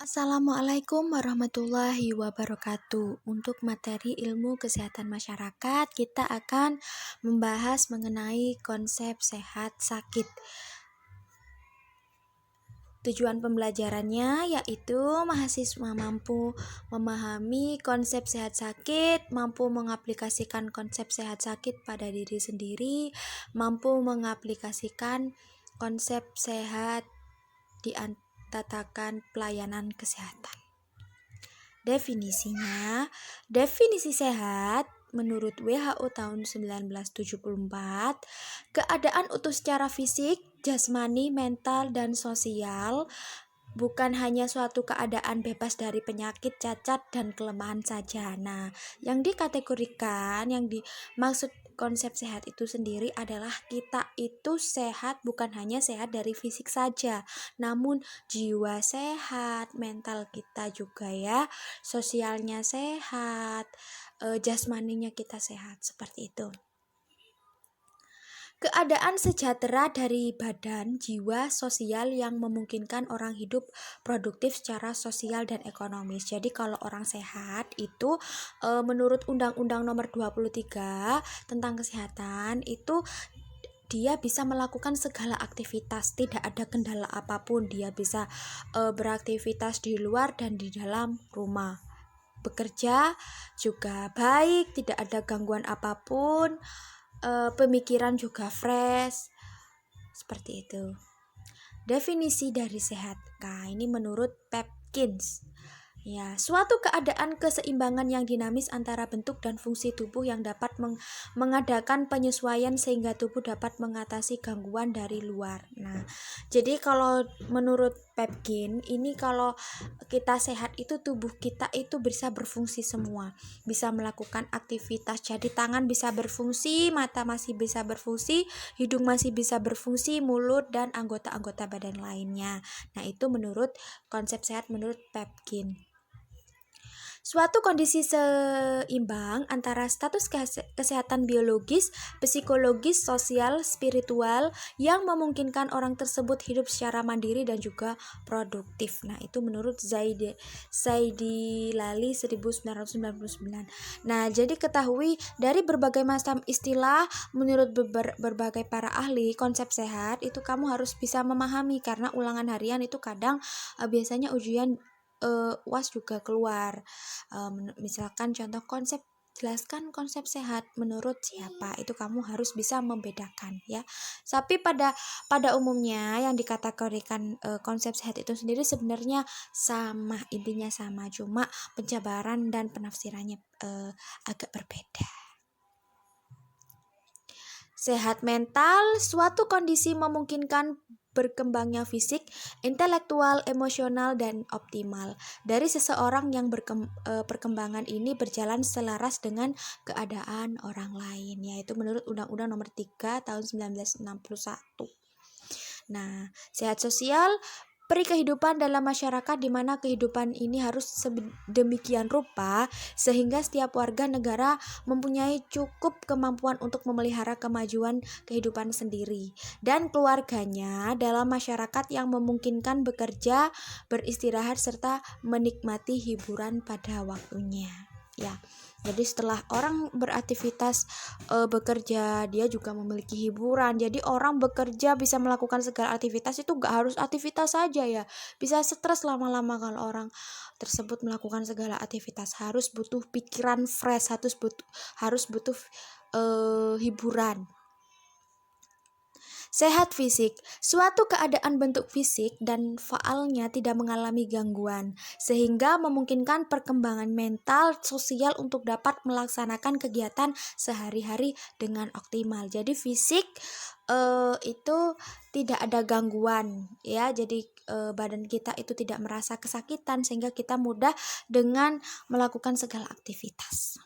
Assalamualaikum warahmatullahi wabarakatuh. Untuk materi ilmu kesehatan masyarakat, kita akan membahas mengenai konsep sehat sakit. Tujuan pembelajarannya yaitu mahasiswa mampu memahami konsep sehat sakit, mampu mengaplikasikan konsep sehat sakit pada diri sendiri, mampu mengaplikasikan konsep sehat di tatakan pelayanan kesehatan. Definisinya, definisi sehat menurut WHO tahun 1974, keadaan utuh secara fisik, jasmani, mental, dan sosial, bukan hanya suatu keadaan bebas dari penyakit, cacat, dan kelemahan saja. Nah, yang dikategorikan, yang dimaksud konsep sehat itu sendiri adalah kita itu sehat bukan hanya sehat dari fisik saja, namun jiwa sehat, mental kita juga ya, sosialnya sehat, jasmaninya kita sehat, seperti itu. Keadaan sejahtera dari badan, jiwa, sosial yang memungkinkan orang hidup produktif secara sosial dan ekonomis. Jadi kalau orang sehat itu menurut Undang-Undang Nomor 23 tentang kesehatan itu dia bisa melakukan segala aktivitas, tidak ada kendala apapun. Dia bisa beraktivitas di luar dan di dalam rumah. Bekerja juga baik, tidak ada gangguan apapun. Pemikiran juga fresh, seperti itu. Definisi dari sehat, nah ini menurut Pepkins. Ya, suatu keadaan keseimbangan yang dinamis antara bentuk dan fungsi tubuh yang dapat mengadakan penyesuaian sehingga tubuh dapat mengatasi gangguan dari luar. Nah, jadi kalau menurut Pepkin, ini kalau kita sehat itu tubuh kita itu bisa berfungsi semua, bisa melakukan aktivitas. Jadi tangan bisa berfungsi, mata masih bisa berfungsi, hidung masih bisa berfungsi, mulut dan anggota-anggota badan lainnya. Nah, itu menurut konsep sehat menurut Pepkin. Suatu kondisi seimbang antara status kesehatan biologis, psikologis, sosial, spiritual yang memungkinkan orang tersebut hidup secara mandiri dan juga produktif. Nah, itu menurut Zaidi Lali 1999. Nah, jadi ketahui dari berbagai macam istilah menurut berbagai para ahli konsep sehat itu kamu harus bisa memahami karena ulangan harian itu kadang biasanya ujian UAS juga keluar. Misalkan contoh konsep, jelaskan konsep sehat menurut siapa, itu kamu harus bisa membedakan ya. Tapi pada umumnya yang dikategorikan konsep sehat itu sendiri sebenarnya sama, intinya sama, cuma penjabaran dan penafsirannya agak berbeda. Sehat mental, suatu kondisi memungkinkan berkembangnya fisik, intelektual, emosional, dan optimal dari seseorang yang perkembangan ini berjalan selaras dengan keadaan orang lain, yaitu menurut Undang-Undang Nomor 3 tahun 1961. Nah, sehat sosial, peri kehidupan dalam masyarakat di mana kehidupan ini harus sedemikian rupa sehingga setiap warga negara mempunyai cukup kemampuan untuk memelihara kemajuan kehidupan sendiri dan keluarganya dalam masyarakat yang memungkinkan bekerja, beristirahat serta menikmati hiburan pada waktunya. Ya. Jadi setelah orang beraktivitas bekerja, dia juga memiliki hiburan. Jadi orang bekerja bisa melakukan segala aktivitas, itu gak harus aktivitas saja ya. Bisa stres lama-lama kalau orang tersebut melakukan segala aktivitas. Harus butuh pikiran fresh, harus butuh hiburan. Sehat fisik, suatu keadaan bentuk fisik dan faalnya tidak mengalami gangguan, sehingga memungkinkan perkembangan mental, sosial untuk dapat melaksanakan kegiatan sehari-hari dengan optimal. Jadi fisik itu tidak ada gangguan ya, jadi badan kita itu tidak merasa kesakitan sehingga kita mudah dengan melakukan segala aktivitas.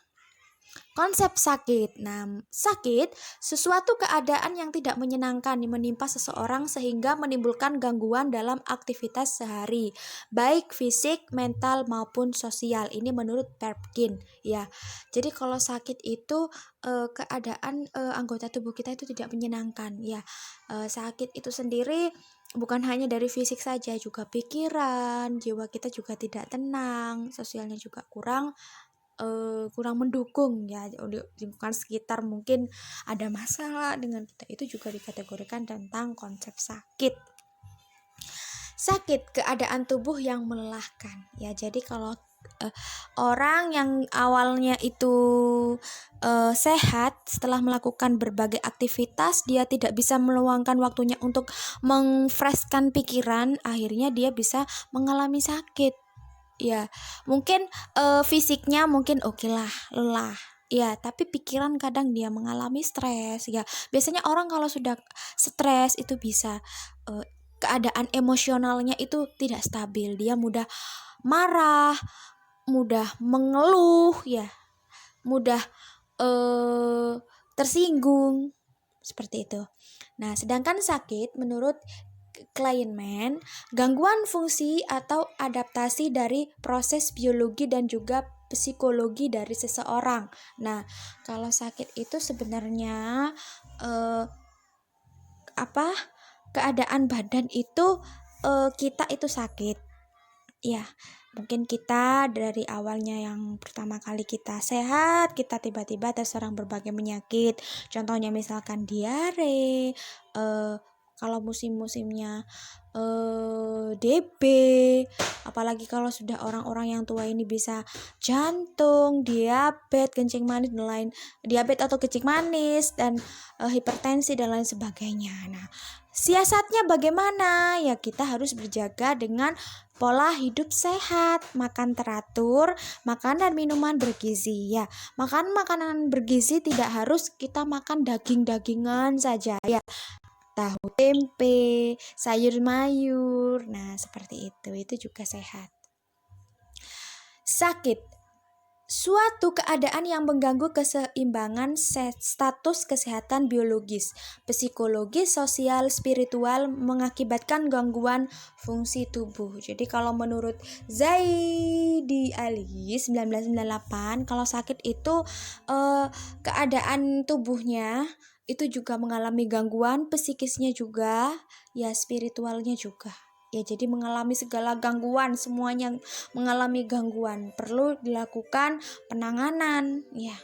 Konsep sakit. Nah, sakit sesuatu keadaan yang tidak menyenangkan menimpa seseorang sehingga menimbulkan gangguan dalam aktivitas sehari, baik fisik, mental maupun sosial. Ini menurut Perkin ya. Jadi kalau sakit itu keadaan anggota tubuh kita itu tidak menyenangkan ya. Sakit itu sendiri bukan hanya dari fisik saja, juga pikiran, jiwa kita juga tidak tenang, sosialnya juga kurang mendukung ya. Di lingkungan sekitar mungkin ada masalah dengan kita, itu juga dikategorikan tentang konsep sakit. Sakit, keadaan tubuh yang melelahkan ya. Jadi kalau orang yang awalnya itu sehat, setelah melakukan berbagai aktivitas dia tidak bisa meluangkan waktunya untuk mengfreshkan pikiran, akhirnya dia bisa mengalami sakit ya. Mungkin fisiknya mungkin oke lah, lelah ya, tapi pikiran kadang dia mengalami stres ya. Biasanya orang kalau sudah stres itu bisa keadaan emosionalnya itu tidak stabil, dia mudah marah, mudah mengeluh ya, mudah tersinggung seperti itu. Nah, sedangkan sakit menurut Kleinman, gangguan fungsi atau adaptasi dari proses biologi dan juga psikologi dari seseorang. Nah, kalau sakit itu sebenarnya keadaan badan itu kita itu sakit. Ya, mungkin kita dari awalnya yang pertama kali kita sehat, kita tiba-tiba terserang berbagai penyakit. Contohnya misalkan diare, kalau musim-musimnya DB, apalagi kalau sudah orang-orang yang tua ini bisa jantung, diabetes, kencing manis dan lain, diabetes atau kencing manis dan hipertensi dan lain sebagainya. Nah, siasatnya bagaimana? Ya kita harus berjaga dengan pola hidup sehat, makan teratur, makan dan minuman bergizi ya. Makan makanan bergizi tidak harus kita makan daging-dagingan saja ya. Tahu tempe, sayur mayur. Nah, seperti itu juga sehat. Sakit, suatu keadaan yang mengganggu keseimbangan status kesehatan biologis, psikologis, sosial, spiritual, mengakibatkan gangguan fungsi tubuh. Jadi kalau menurut Zaidi Ali 1998, kalau sakit itu keadaan tubuhnya itu juga mengalami gangguan, psikisnya juga, ya spiritualnya juga. Ya, jadi mengalami segala gangguan, semuanya mengalami gangguan, perlu dilakukan penanganan ya.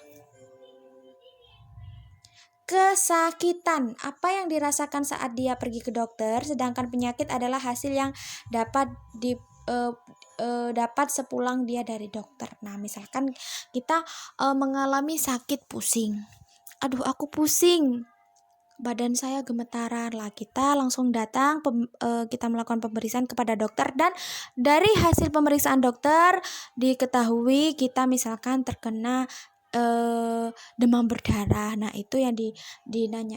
Kesakitan, apa yang dirasakan saat dia pergi ke dokter, sedangkan penyakit adalah hasil yang dapat dapat sepulang dia dari dokter. Nah, misalkan kita mengalami sakit pusing, aduh aku pusing, badan saya gemetaran lah, kita langsung datang kita melakukan pemeriksaan kepada dokter, dan dari hasil pemeriksaan dokter diketahui kita misalkan terkena demam berdarah. Nah, itu yang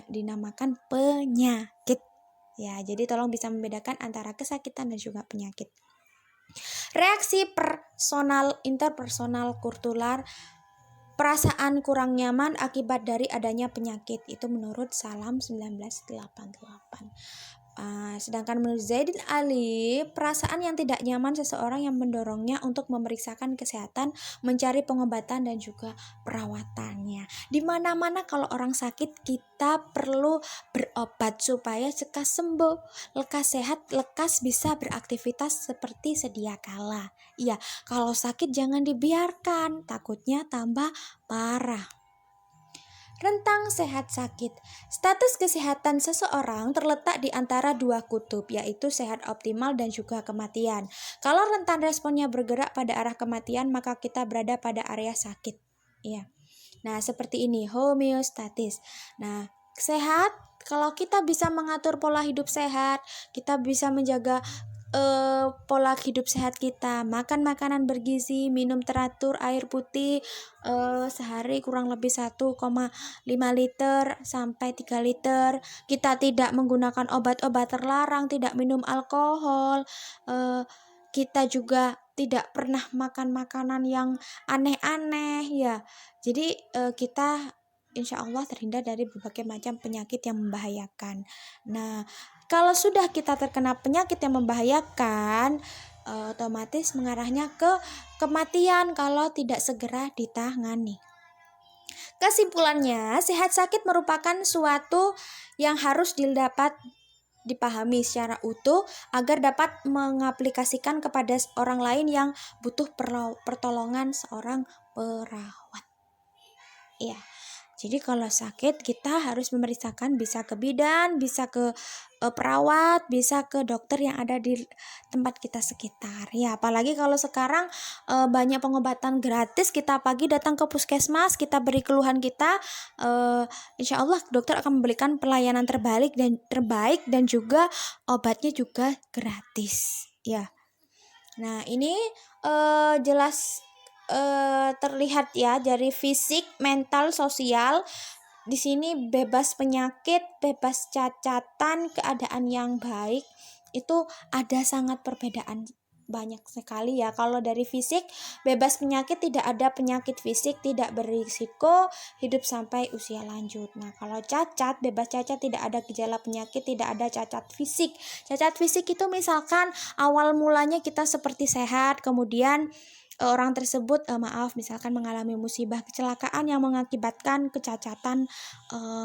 dinamakan penyakit ya. Jadi tolong bisa membedakan antara kesakitan dan juga penyakit. Reaksi personal, interpersonal, kultural, perasaan kurang nyaman akibat dari adanya penyakit, itu menurut Salam 1988. Sedangkan menurut Zaidin Ali, perasaan yang tidak nyaman seseorang yang mendorongnya untuk memeriksakan kesehatan, mencari pengobatan dan juga perawatannya. Di mana-mana kalau orang sakit kita perlu berobat supaya lekas sembuh, lekas sehat, lekas bisa beraktivitas seperti sedia kala. Iya, kalau sakit jangan dibiarkan, takutnya tambah parah. Rentang sehat sakit. Status kesehatan seseorang terletak di antara dua kutub, yaitu sehat optimal dan juga kematian. Kalau rentan responnya bergerak pada arah kematian, maka kita berada pada area sakit. Ya. Nah, seperti ini, homeostatis. Nah, sehat, kalau kita bisa mengatur pola hidup sehat, kita bisa menjaga pola hidup sehat kita, makan makanan bergizi, minum teratur, air putih sehari kurang lebih 1,5 liter sampai 3 liter. Kita tidak menggunakan obat-obat terlarang, tidak minum alkohol, kita juga tidak pernah makan makanan yang aneh-aneh ya. Jadi kita insya Allah terhindar dari berbagai macam penyakit yang membahayakan. Nah, kalau sudah kita terkena penyakit yang membahayakan, otomatis mengarahnya ke kematian kalau tidak segera ditangani. Kesimpulannya, sehat sakit merupakan suatu yang harus didapat dipahami secara utuh agar dapat mengaplikasikan kepada orang lain yang butuh pertolongan seorang perawat. Ya. Jadi kalau sakit kita harus memeriksakan, bisa ke bidan, bisa ke perawat, bisa ke dokter yang ada di tempat kita sekitar. Ya, apalagi kalau sekarang banyak pengobatan gratis, kita pagi datang ke puskesmas, kita beri keluhan kita, insya Allah dokter akan memberikan pelayanan terbaik dan juga obatnya juga gratis. Ya. Nah, ini jelas terlihat ya dari fisik, mental, sosial. Di sini bebas penyakit, bebas cacatan, keadaan yang baik itu ada sangat perbedaan banyak sekali ya. Kalau dari fisik, bebas penyakit, tidak ada penyakit fisik, tidak berisiko hidup sampai usia lanjut. Nah, kalau cacat, bebas cacat, tidak ada gejala penyakit, tidak ada cacat fisik. Cacat fisik itu misalkan awal mulanya kita seperti sehat, kemudian orang tersebut misalkan mengalami musibah kecelakaan yang mengakibatkan kecacatan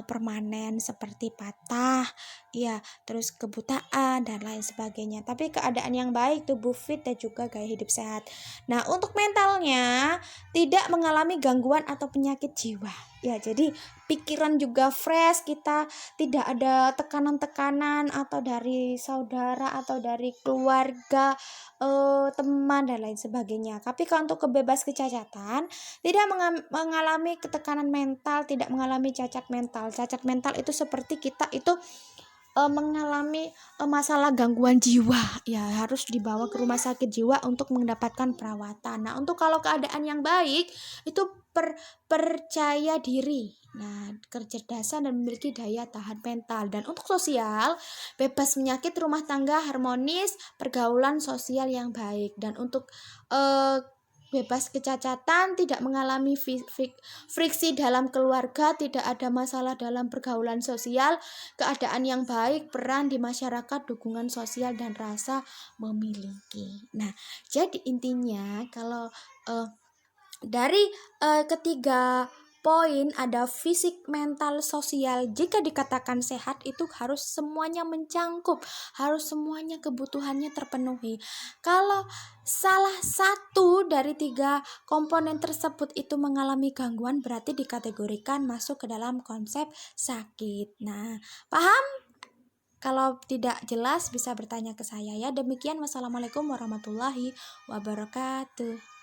permanen seperti patah, ya, terus kebutaan dan lain sebagainya. Tapi keadaan yang baik, tubuh fit dan juga gaya hidup sehat. Nah, untuk mentalnya tidak mengalami gangguan atau penyakit jiwa. Ya, jadi pikiran juga fresh, kita tidak ada tekanan-tekanan atau dari saudara atau dari keluarga, teman dan lain sebagainya. Tapi kalau untuk kebebas kecacatan, tidak mengalami ketekanan mental, tidak mengalami cacat mental. Cacat mental itu seperti kita itu mengalami masalah gangguan jiwa, ya harus dibawa ke rumah sakit jiwa untuk mendapatkan perawatan. Nah, untuk kalau keadaan yang baik itu percaya diri, nah kecerdasan dan memiliki daya tahan mental. Dan untuk sosial, bebas penyakit, rumah tangga harmonis, pergaulan sosial yang baik. Dan untuk bebas kecacatan, tidak mengalami friksi dalam keluarga, tidak ada masalah dalam pergaulan sosial, keadaan yang baik, peran di masyarakat, dukungan sosial dan rasa memiliki. Nah, jadi intinya kalau dari ketiga poin ada fisik, mental, sosial. Jika dikatakan sehat itu harus semuanya mencangkup, harus semuanya kebutuhannya terpenuhi. Kalau salah satu dari tiga komponen tersebut itu mengalami gangguan, berarti dikategorikan masuk ke dalam konsep sakit. Nah, paham? Kalau tidak jelas bisa bertanya ke saya ya. Demikian, wassalamualaikum warahmatullahi wabarakatuh.